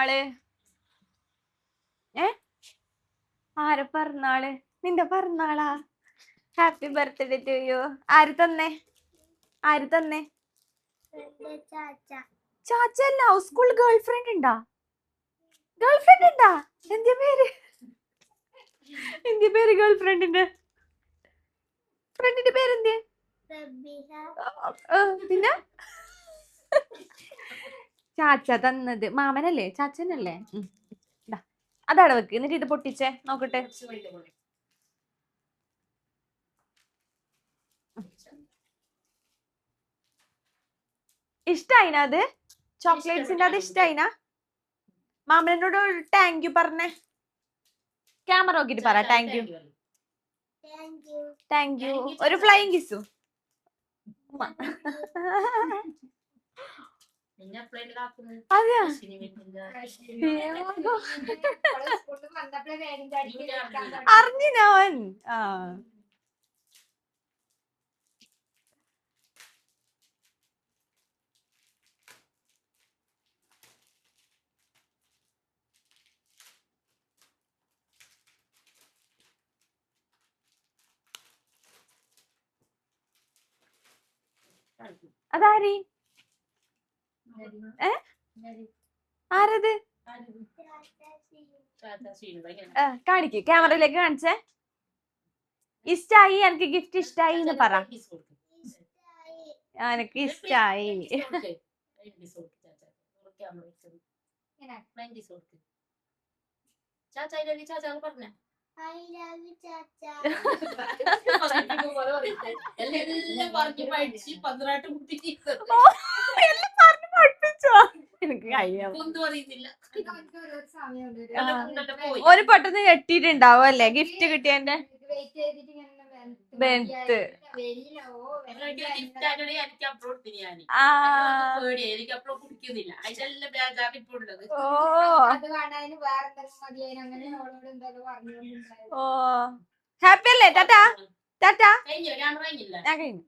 പിറന്നാള്? ആരെ പിറന്നാള്? നിന്റെ പിറന്നാളാ? Happy birthday to you. ആര് തന്നെ? ചാച്ചല്ല, സ്കൂൾ ഗേൾ ഫ്രണ്ട് ഉണ്ടാ? എന്തിയ പേര് ഗേൾ ഫ്രണ്ടിന്റെ പേരെന്തിയ? പിന്നെ ചാച്ച തന്നത് മാമനല്ലേ, ചാച്ചനല്ലേ? അതവിടെ വെക്ക്. എന്നിട്ട് ഇത് പൊട്ടിച്ചേ നോക്കട്ടെ. ഇഷ്ടായിന അത്? ചോക്ലേറ്റ്സിന്റെ അത് ഇഷ്ടായിന? മാമനോട് താങ്ക് യു പറഞ്ഞേ. ക്യാമറ നോക്കിട്ട് പറ താങ്ക് യു. Thank you. ഒരു ഫ്ലൈങ് കിസ്സു. അതെയാ? അറിഞ്ഞിനവൻ. അതാരി? ആരത്? കാണിക്ക്, ക്യാമറയിലേക്ക് കാണിച്ചേ. ഇഷ്ടായി? എനിക്ക് ഗിഫ്റ്റ് ഇഷ്ടായി എന്ന് പറ. എനിക്ക് ഇഷ്ടായി. ഒരു പെട്ടെന്ന് കെട്ടിട്ടുണ്ടാവും അല്ലേ ഗിഫ്റ്റ് കിട്ടിയതിന്റെ ബെൽറ്റ്. ഓ ഹാപ്പി അല്ലേ? ടാറ്റാ ടാറ്റാ. ഞാൻ കഴിഞ്ഞു.